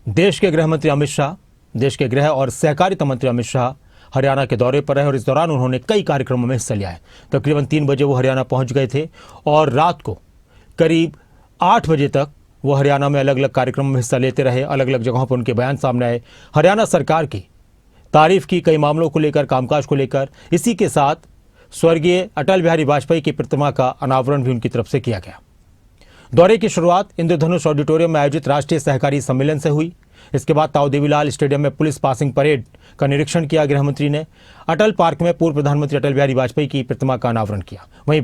देश के गृह मंत्री अमित शाह, देश के गृह और सहकारिता मंत्री अमित शाह हरियाणा के दौरे पर रहे और इस दौरान उन्होंने कई कार्यक्रमों में हिस्सा लिया है। तकरीबन 3 बजे वो हरियाणा पहुंच गए थे और रात को करीब 8 बजे तक वो हरियाणा में अलग अलग कार्यक्रमों में हिस्सा लेते रहे। अलग अलग जगहों पर उनके बयान सामने आए, हरियाणा सरकार की तारीफ की, कई मामलों को लेकर, कामकाज को लेकर। इसी के साथ स्वर्गीय अटल बिहारी वाजपेयी की प्रतिमा का अनावरण भी उनकी तरफ से किया गया। दौरे की शुरुआत इंद्रधनुष ऑडिटोरियम में आयोजित राष्ट्रीय सहकारी सम्मेलन से हुई। इसके बाद ताऊ देवीलाल स्टेडियम में पुलिस पासिंग परेड का निरीक्षण किया। गृह मंत्री ने अटल पार्क में पूर्व प्रधानमंत्री अटल बिहारी वाजपेयी की प्रतिमा का अनावरण किया। वहीं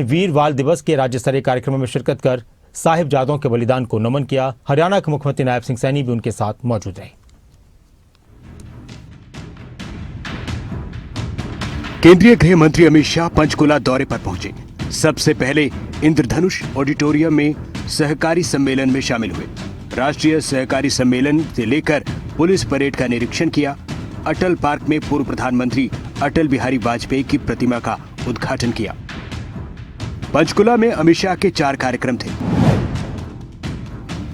वीर बाल दिवस के राज्य स्तरीय कार्यक्रमों में शिरकत कर साहिबजादों के बलिदान को नमन किया। हरियाणा के मुख्यमंत्री नायब सिंह सैनी भी उनके साथ मौजूद रहे। केंद्रीय गृह मंत्री अमित शाह पंचकुला दौरे पर पहुंचे। सबसे पहले इंद्रधनुष ऑडिटोरियम में सहकारी सम्मेलन में शामिल हुए। राष्ट्रीय सहकारी सम्मेलन से लेकर पुलिस परेड का निरीक्षण किया। अटल पार्क में पूर्व प्रधानमंत्री अटल बिहारी वाजपेयी की प्रतिमा का उद्घाटन किया। पंचकुला में अमित शाह के 4 कार्यक्रम थे,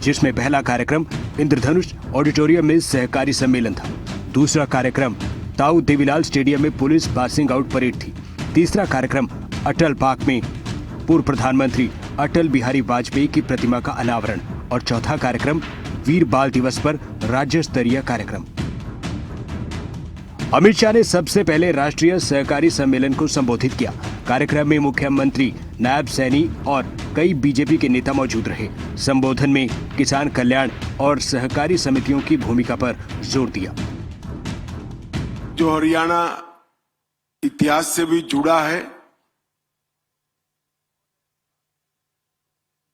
जिसमें पहला कार्यक्रम इंद्रधनुष ऑडिटोरियम में सहकारी सम्मेलन था। दूसरा कार्यक्रम ताऊ देवीलाल स्टेडियम में पुलिस पासिंग आउट परेड थी। तीसरा कार्यक्रम अटल पार्क में पूर्व प्रधानमंत्री अटल बिहारी वाजपेयी की प्रतिमा का अनावरण और चौथा कार्यक्रम वीर बाल दिवस पर राज्य स्तरीय कार्यक्रम। अमित शाह ने सबसे पहले राष्ट्रीय सहकारी सम्मेलन को संबोधित किया। कार्यक्रम में मुख्यमंत्री नायब सैनी और कई बीजेपी के नेता मौजूद रहे। संबोधन में किसान कल्याण और सहकारी समितियों की भूमिका पर जोर दिया। जो हरियाणा इतिहास से भी जुड़ा है,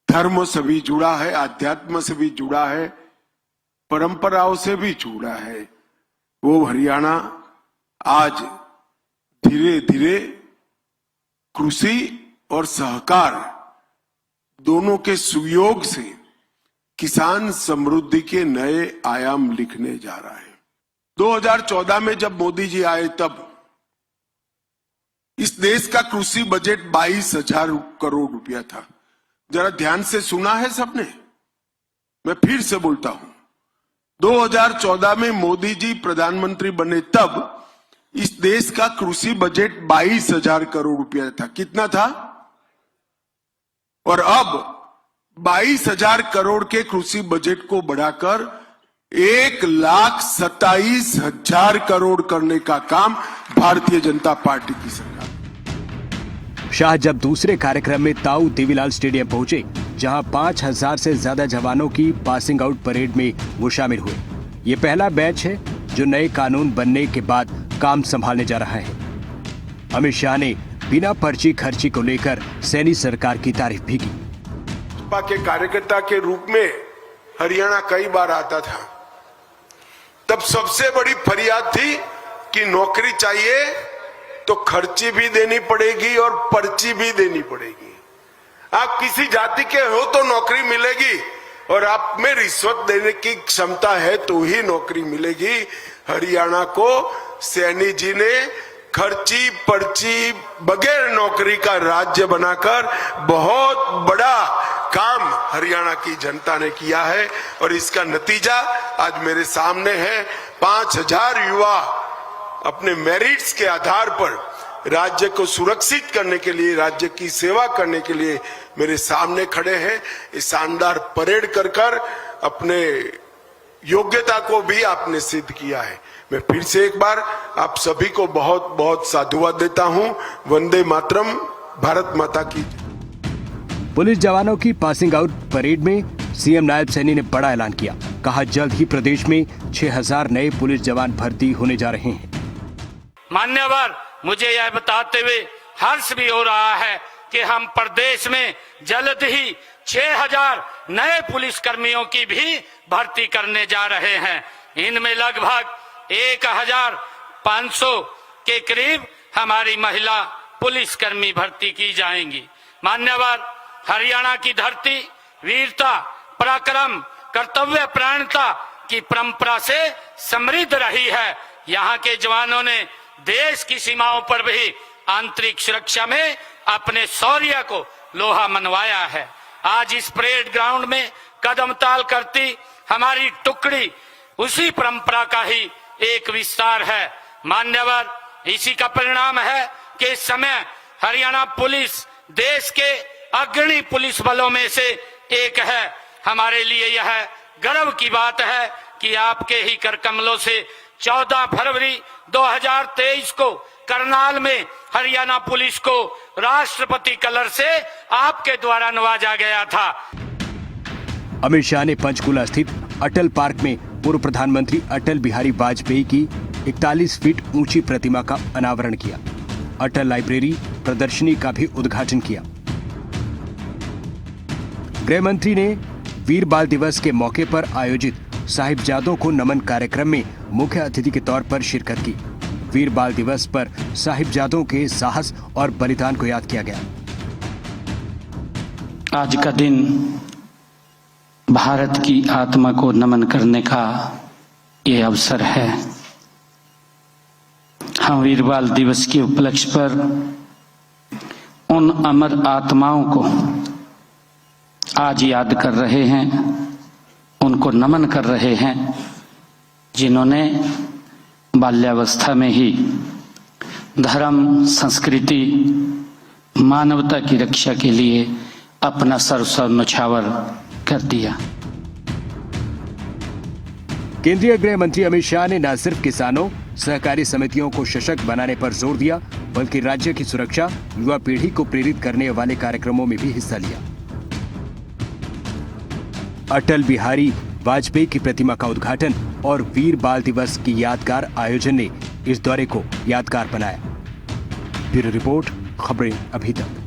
धर्म से भी जुड़ा है, आध्यात्म से भी जुड़ा है, परंपराओं से भी जुड़ा है, वो हरियाणा आज धीरे धीरे कृषि और सहकार दोनों के सुयोग से किसान समृद्धि के नए आयाम लिखने जा रहा है। 2014 में जब मोदी जी आए तब इस देश का कृषि बजट 22,000 करोड़ रुपया था। जरा ध्यान से सुना है सबने? मैं फिर से बोलता हूं, 2014 में मोदी जी प्रधानमंत्री बने तब इस देश का कृषि बजट 22,000 करोड़ रुपया था। कितना था? और अब 22,000 करोड़ के कृषि बजट को बढ़ाकर 1,27,000 करोड़ करने का काम भारतीय जनता पार्टी की सरकार। शाह जब दूसरे कार्यक्रम में ताऊ देवीलाल स्टेडियम पहुंचे, जहां 5,000 से ज्यादा जवानों की पासिंग आउट परेड में वो शामिल हुए। ये पहला बैच है जो नए कानून बनने के बाद काम संभालने जा रहा है। अमित शाह ने बिना पर्ची खर्ची को लेकर सैनी सरकार की तारीफ भी की। भाजपा के कार्यकर्ता के रूप में हरियाणा कई बार आता था, तब सबसे बड़ी फरियाद थी कि नौकरी चाहिए तो खर्ची भी देनी पड़ेगी और पर्ची भी देनी पड़ेगी। आप किसी जाति के हो तो नौकरी मिलेगी, और आप में रिश्वत देने की क्षमता है तो ही नौकरी मिलेगी। हरियाणा को सैनी जी ने खर्ची पर्ची बगैर नौकरी का राज्य बनाकर बहुत बड़ा काम हरियाणा की जनता ने किया है, और इसका नतीजा आज मेरे सामने है। 5,000 युवा अपने मेरिट्स के आधार पर राज्य को सुरक्षित करने के लिए, राज्य की सेवा करने के लिए मेरे सामने खड़े हैं। इस शानदार परेड कर अपने योग्यता को भी आपने सिद्ध किया है। मैं फिर से एक बार आप सभी को बहुत बहुत साधुवाद देता हूं। वंदे मातरम, भारत माता की। पुलिस जवानों की पासिंग आउट परेड में सीएम नायब सैनी ने बड़ा ऐलान किया। कहा, जल्द ही प्रदेश में 6,000 नए पुलिस जवान भर्ती होने जा रहे हैं। मान्यवर, मुझे यह बताते हुए हर्ष भी हो रहा है कि हम प्रदेश में जल्द ही 6,000 नए पुलिस कर्मियों की भी भर्ती करने जा रहे हैं। इनमें लगभग 1,500 के करीब हमारी महिला पुलिसकर्मी भर्ती की जाएंगी। मान्यवर, हरियाणा की धरती वीरता, पराक्रम, कर्तव्य परायणता की परंपरा से समृद्ध रही है। यहाँ के जवानों ने देश की सीमाओं पर भी आंतरिक सुरक्षा में अपने शौर्य को लोहा मनवाया है। आज इस परेड ग्राउंड में कदम ताल करती हमारी टुकड़ी उसी परंपरा का ही एक विस्तार है। मान्यवर, इसी का परिणाम है कि इस समय हरियाणा पुलिस देश के अग्रणी पुलिस बलों में से एक है। हमारे लिए यह गर्व की बात है कि आपके ही कर कमलों से 14 फरवरी 2023 को करनाल में हरियाणा पुलिस को राष्ट्रपति कलर से आपके द्वारा नवाजा गया था। अमित शाह ने पंचकुला स्थित अटल पार्क में पूर्व प्रधानमंत्री अटल बिहारी वाजपेयी की 41 फीट ऊंची प्रतिमा का अनावरण किया। अटल लाइब्रेरी प्रदर्शनी का भी उद्घाटन किया। गृह मंत्री ने वीर बाल दिवस के मौके पर आयोजित साहिबजादों को नमन कार्यक्रम में मुख्य अतिथि के तौर पर शिरकत की। वीर बाल दिवस पर साहिबजादों के साहस और बलिदान को याद किया गया। आज का दिन भारत की आत्मा को नमन करने का ये अवसर है। हम वीर बाल दिवस के उपलक्ष्य पर उन अमर आत्माओं को आज याद कर रहे हैं, उनको नमन कर रहे हैं, जिन्होंने बाल्यावस्था में ही धर्म, संस्कृति, मानवता की रक्षा के लिए अपना सर्वस्व न्यौछावर कर दिया। केंद्रीय गृह मंत्री अमित शाह ने न सिर्फ किसानों, सहकारी समितियों को सशक्त बनाने पर जोर दिया, बल्कि राज्य की सुरक्षा, युवा पीढ़ी को प्रेरित करने वाले कार्यक्रमों में भी हिस्सा लिया। अटल बिहारी वाजपेयी की प्रतिमा का उद्घाटन और वीर बाल दिवस की यादगार आयोजन ने इस दौरे को यादगार बनाया। ब्यूरो रिपोर्ट, खबरें अभी तक।